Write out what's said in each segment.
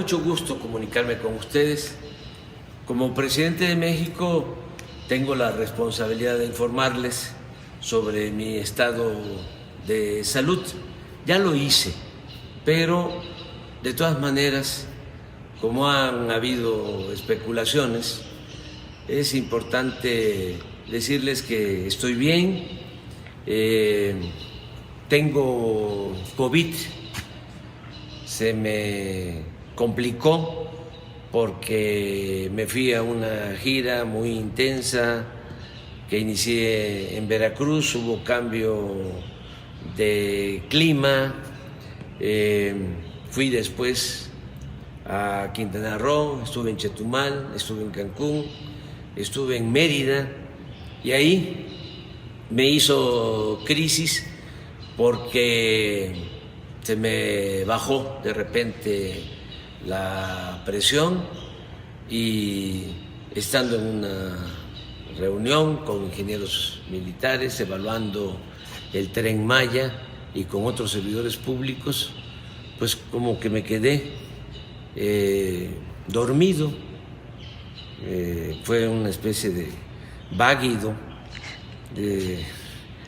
mucho gusto comunicarme con ustedes. Como presidente de México tengo la responsabilidad de informarles sobre mi estado de salud. Ya lo hice, pero de todas maneras, como han habido especulaciones, es importante decirles que estoy bien. Tengo COVID, se me complicó porque me fui a una gira muy intensa que inicié en Veracruz, hubo cambio de clima, fui después a Quintana Roo, estuve en Chetumal, estuve en Cancún, estuve en Mérida y ahí me hizo crisis porque se me bajó de repente la presión y estando en una reunión con ingenieros militares evaluando el Tren Maya y con otros servidores públicos, pues como que me quedé dormido, fue una especie de váguido,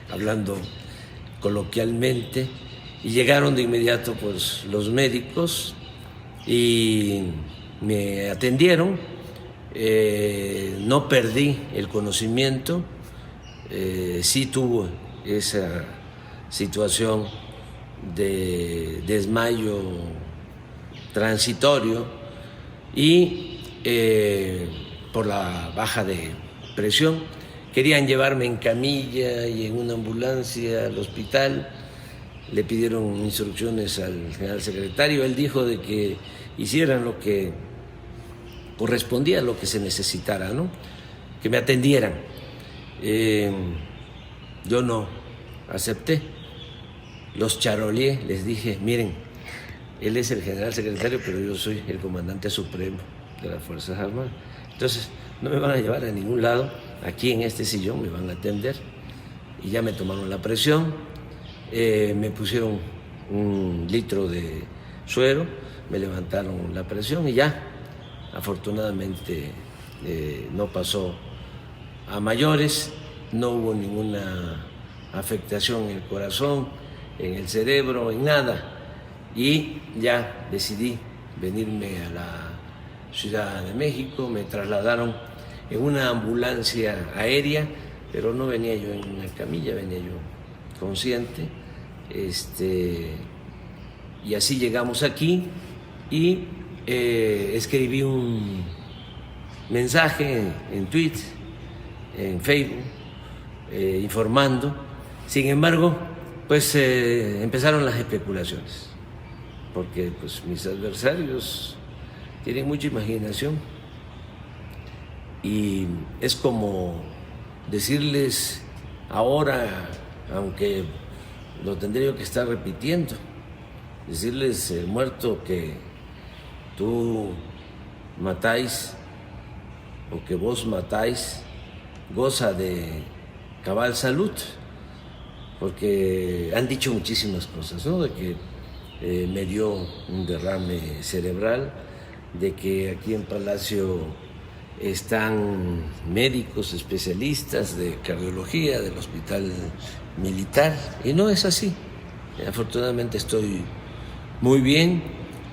hablando coloquialmente, y llegaron de inmediato pues los médicos y me atendieron. No perdí el conocimiento, sí tuve esa situación de desmayo transitorio y por la baja de presión querían llevarme en camilla y en una ambulancia al hospital. Le pidieron instrucciones al general secretario, él dijo de que hicieran lo que correspondía, lo que se necesitara, ¿no? Que me atendieran. Yo no acepté, los charoleé, les dije, miren, él es el general secretario, pero yo soy el comandante supremo de las Fuerzas Armadas. Entonces, no me van a llevar a ningún lado, aquí en este sillón me van a atender. Y ya me tomaron la presión, me pusieron 1 litro de suero, me levantaron la presión y ya, afortunadamente no pasó a mayores, no hubo ninguna afectación en el corazón, en el cerebro, en nada. Y ya decidí venirme a la Ciudad de México, me trasladaron en una ambulancia aérea, pero no venía yo en una camilla, venía yo consciente. Y así llegamos aquí y escribí un mensaje en Twitter, en Facebook, informando. Sin embargo, pues empezaron las especulaciones, porque pues mis adversarios tienen mucha imaginación y es como decirles ahora, aunque lo tendría que estar repitiendo, decirles, muerto, que tú matáis o que vos matáis, goza de cabal salud, porque han dicho muchísimas cosas, ¿no? De que me dio un derrame cerebral, de que aquí en Palacio están médicos especialistas de cardiología del Hospital Militar, y no es así. Afortunadamente estoy muy bien,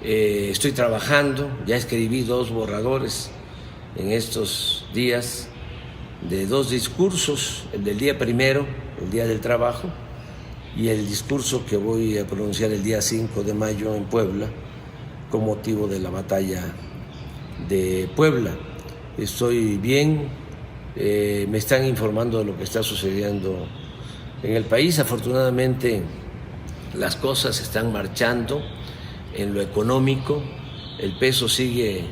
estoy trabajando, ya escribí 2 borradores en estos días de 2 discursos, el del día primero, el Día del Trabajo, y el discurso que voy a pronunciar el día 5 de mayo en Puebla, con motivo de la batalla de Puebla. Estoy bien, me están informando de lo que está sucediendo en el país. Afortunadamente las cosas están marchando en lo económico, el peso sigue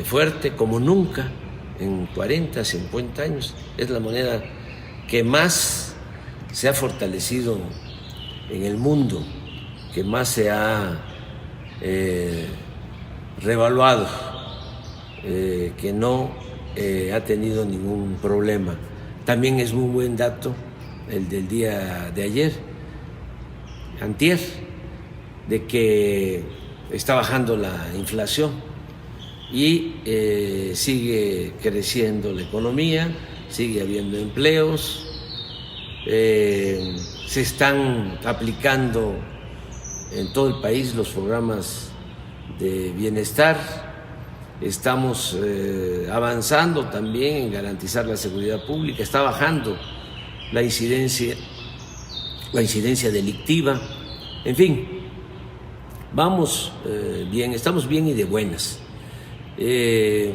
fuerte como nunca en 40, 50 años. Es la moneda que más se ha fortalecido en el mundo, que más se ha revaluado, que no ha tenido ningún problema. También es muy buen dato el del día de ayer, antier, de que está bajando la inflación y sigue creciendo la economía, sigue habiendo empleos, se están aplicando en todo el país los programas de bienestar, estamos avanzando también en garantizar la seguridad pública, está bajando la incidencia delictiva, en fin, vamos bien, estamos bien y de buenas. Y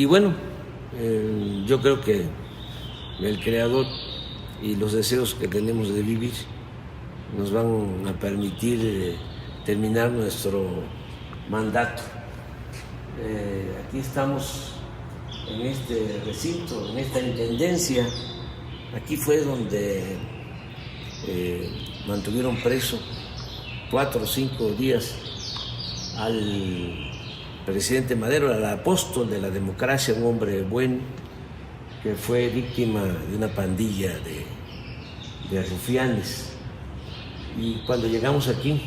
bueno, yo creo que el Creador y los deseos que tenemos de vivir nos van a permitir terminar nuestro mandato. Aquí estamos en este recinto, en esta intendencia. Aquí fue donde mantuvieron preso 4 o 5 días al presidente Madero, al apóstol de la democracia, un hombre bueno que fue víctima de una pandilla de rufianes. Y cuando llegamos aquí,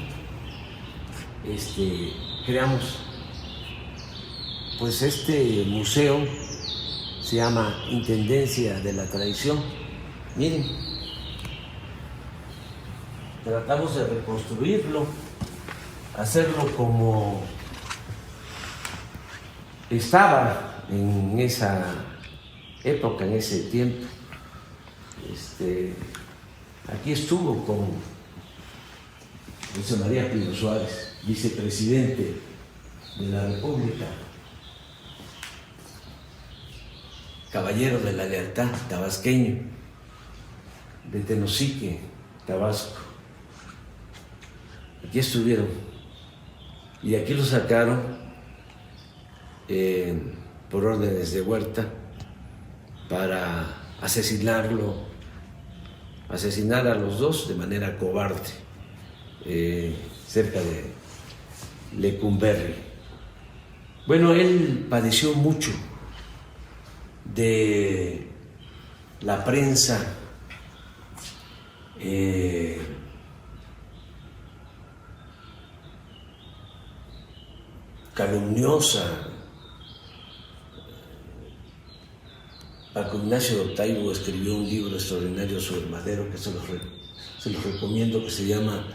creamos pues este museo, se llama Intendencia de la Tradición. Miren, tratamos de reconstruirlo, hacerlo como estaba en esa época, en ese tiempo. Aquí estuvo con José María Pino Suárez, vicepresidente de la República, caballero de la lealtad, tabasqueño, de Tenosique, Tabasco. Aquí estuvieron y aquí lo sacaron por órdenes de Huerta para asesinar a los dos de manera cobarde, cerca de Lecumberri. Bueno, él padeció mucho de la prensa calumniosa. Paco Ignacio Taibo escribió un libro extraordinario sobre Madero que se los recomiendo, que se llama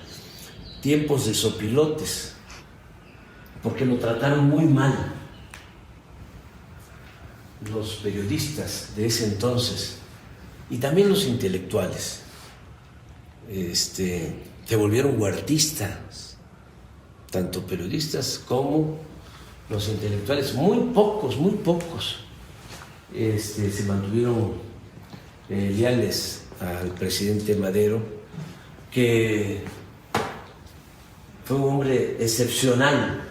Tiempos de Sopilotes, porque lo trataron muy mal los periodistas de ese entonces y también los intelectuales. Se volvieron huertistas, tanto periodistas como los intelectuales, muy pocos se mantuvieron leales al presidente Madero, que fue un hombre excepcional,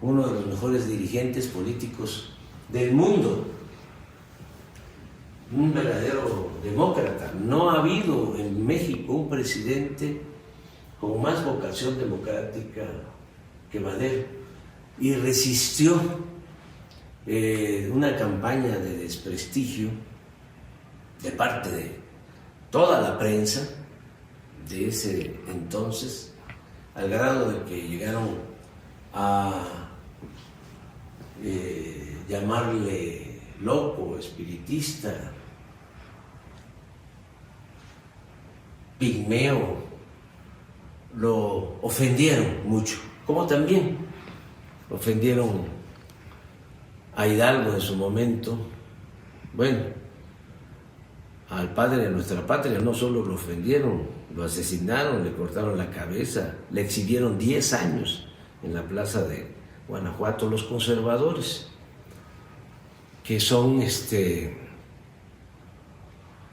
uno de los mejores dirigentes políticos del mundo, un verdadero demócrata. No ha habido en México un presidente con más vocación democrática que Madero, y resistió una campaña de desprestigio de parte de toda la prensa de ese entonces, al grado de que llegaron a llamarle loco, espiritista, pigmeo. Lo ofendieron mucho, como también ofendieron a Hidalgo en su momento. Bueno, al padre de nuestra patria no solo lo ofendieron, lo asesinaron, le cortaron la cabeza, le exhibieron 10 años en la plaza de Guanajuato los conservadores, que son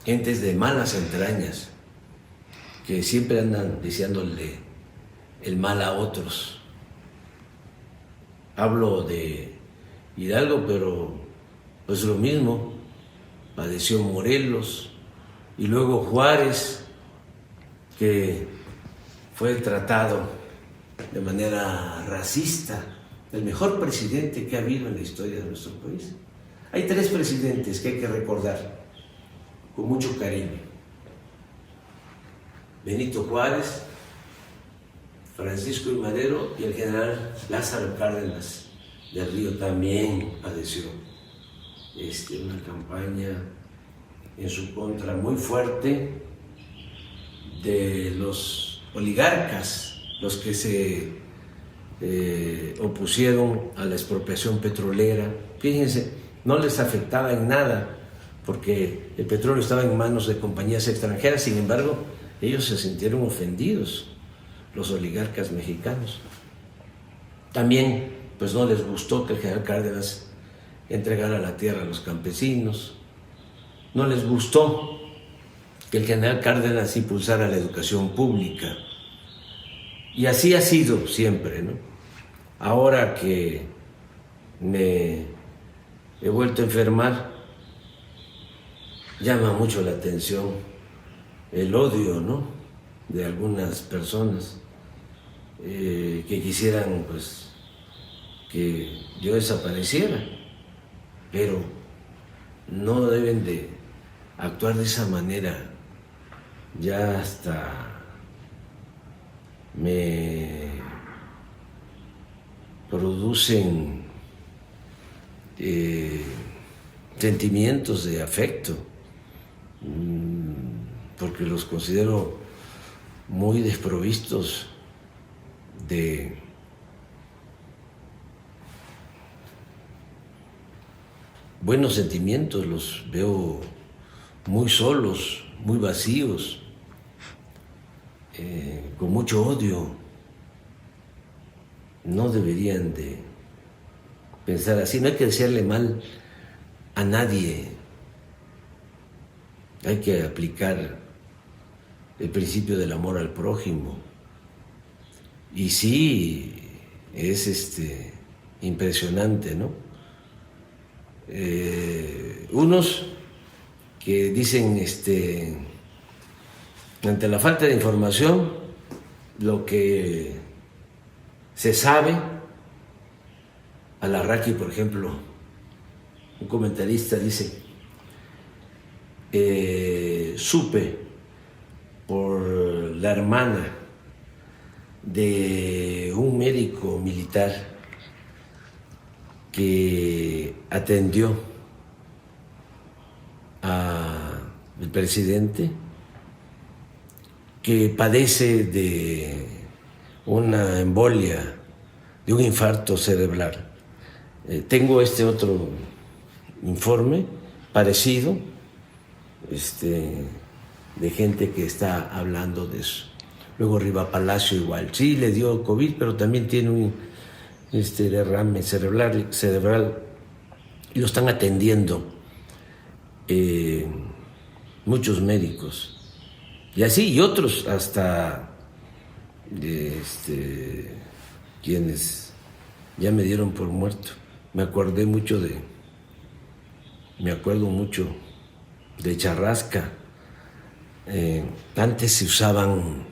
gentes de malas entrañas, que siempre andan deseándole el mal a otros. Hablo de Hidalgo, pero pues lo mismo padeció Morelos, y luego Juárez, que fue tratado de manera racista, el mejor presidente que ha habido en la historia de nuestro país. Hay 3 presidentes que hay que recordar con mucho cariño: Benito Juárez, Francisco I. Madero y el general Lázaro Cárdenas del Río también padeció una campaña en su contra muy fuerte de los oligarcas, los que se opusieron a la expropiación petrolera. Fíjense, no les afectaba en nada porque el petróleo estaba en manos de compañías extranjeras. Sin embargo, ellos se sintieron ofendidos, los oligarcas mexicanos. También pues no les gustó que el general Cárdenas entregara la tierra a los campesinos, no les gustó que el general Cárdenas impulsara la educación pública, y así ha sido siempre, ¿no? Ahora que me he vuelto a enfermar, llama mucho la atención el odio, ¿no?, de algunas personas que quisieran pues que yo desapareciera, pero no deben de actuar de esa manera. Ya hasta me producen sentimientos de afecto, porque los considero muy desprovistos de buenos sentimientos, los veo muy solos, muy vacíos, con mucho odio. No deberían de pensar así, no hay que desearle mal a nadie, hay que aplicar el principio del amor al prójimo. Y sí, es impresionante, ¿no? Unos que dicen, ante la falta de información, lo que se sabe, Alarraqui, por ejemplo, un comentarista dice, supe por la hermana de un médico militar que atendió al presidente, que padece de una embolia, de un infarto cerebral. Tengo otro informe parecido, de gente que está hablando de eso. Luego Riva Palacio igual, sí le dio COVID, pero también tiene un derrame cerebral y lo están atendiendo muchos médicos. Y así, y otros hasta quienes ya me dieron por muerto. Me acuerdo mucho de Charrasca. Antes se usaban,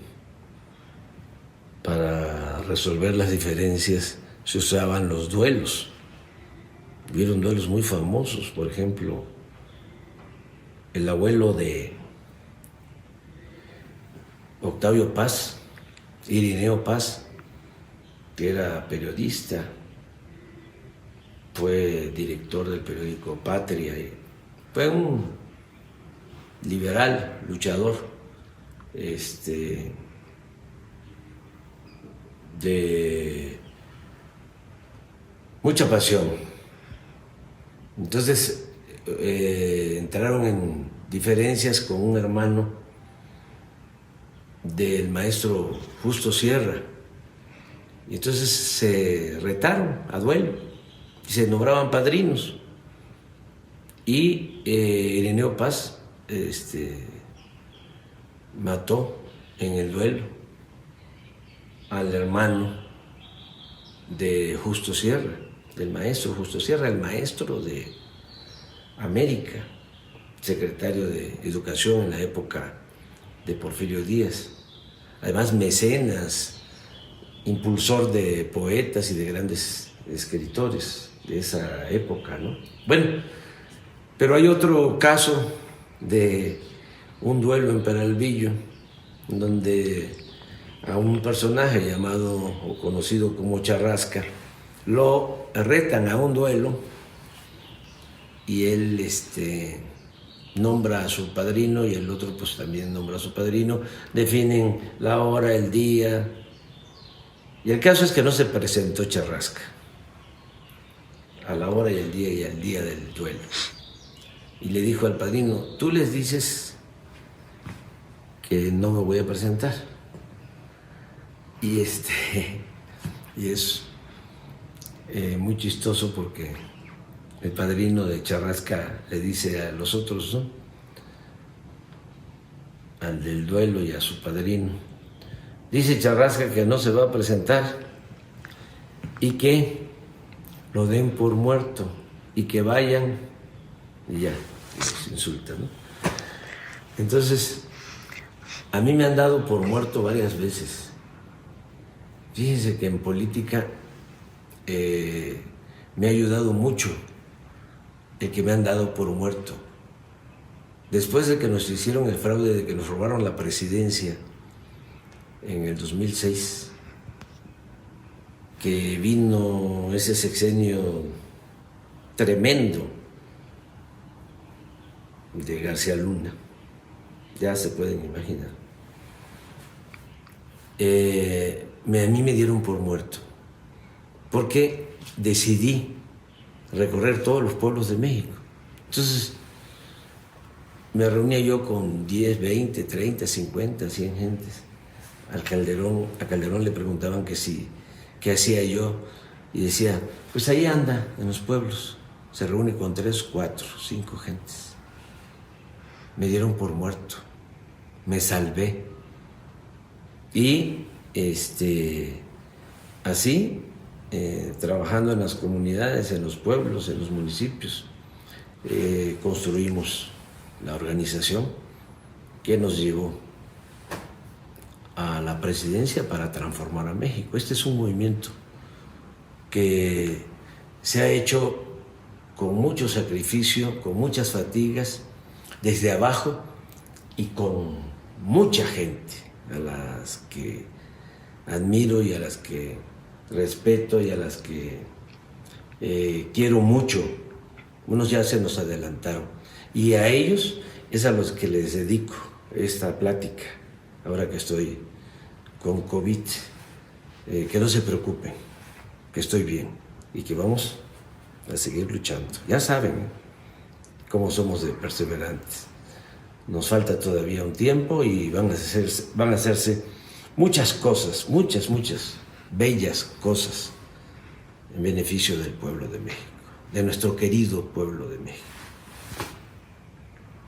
para resolver las diferencias, se usaban los duelos. Hubieron duelos muy famosos, por ejemplo, el abuelo de Octavio Paz, Irineo Paz, que era periodista, fue director del periódico Patria, y fue un liberal, luchador, de mucha pasión. Entonces entraron en diferencias con un hermano del maestro Justo Sierra, y entonces se retaron a duelo y se nombraban padrinos, y Irineo Paz mató en el duelo al hermano de Justo Sierra, del maestro Justo Sierra, el maestro de América, secretario de Educación en la época de Porfirio Díaz, además mecenas, impulsor de poetas y de grandes escritores de esa época, ¿no? Bueno, pero hay otro caso de un duelo en Peralvillo, donde a un personaje llamado o conocido como Charrasca, lo retan a un duelo y él nombra a su padrino y el otro pues también nombra a su padrino, definen la hora, el día, y el caso es que no se presentó Charrasca a la hora y el día y al día del duelo. Y le dijo al padrino, tú les dices que no me voy a presentar. Y es muy chistoso porque el padrino de Charrasca le dice a los otros, ¿no?, al del duelo y a su padrino, dice Charrasca que no se va a presentar y que lo den por muerto y que vayan y ya, se insulta, ¿no? Entonces, a mí me han dado por muerto varias veces. Fíjense que en política me ha ayudado mucho el que me han dado por muerto. Después de que nos hicieron el fraude, de que nos robaron la presidencia en el 2006, que vino ese sexenio tremendo de García Luna, ya se pueden imaginar. A mí me dieron por muerto, porque decidí recorrer todos los pueblos de México. Entonces, me reunía yo con 10, 20, 30, 50, 100 gentes. A Calderón le preguntaban qué hacía yo, y decía, pues ahí anda, en los pueblos, se reúne con 3, 4, 5 gentes. Me dieron por muerto, me salvé. Y así, trabajando en las comunidades, en los pueblos, en los municipios, construimos la organización que nos llevó a la presidencia para transformar a México. Este es un movimiento que se ha hecho con mucho sacrificio, con muchas fatigas, desde abajo y con mucha gente, a las que admiro y a las que respeto y a las que quiero mucho. Unos ya se nos adelantaron y a ellos es a los que les dedico esta plática, ahora que estoy con COVID. Que no se preocupen, que estoy bien y que vamos a seguir luchando. Ya saben cómo somos de perseverantes. Nos falta todavía un tiempo y van a hacerse muchas cosas, muchas bellas cosas en beneficio del pueblo de México, de nuestro querido pueblo de México.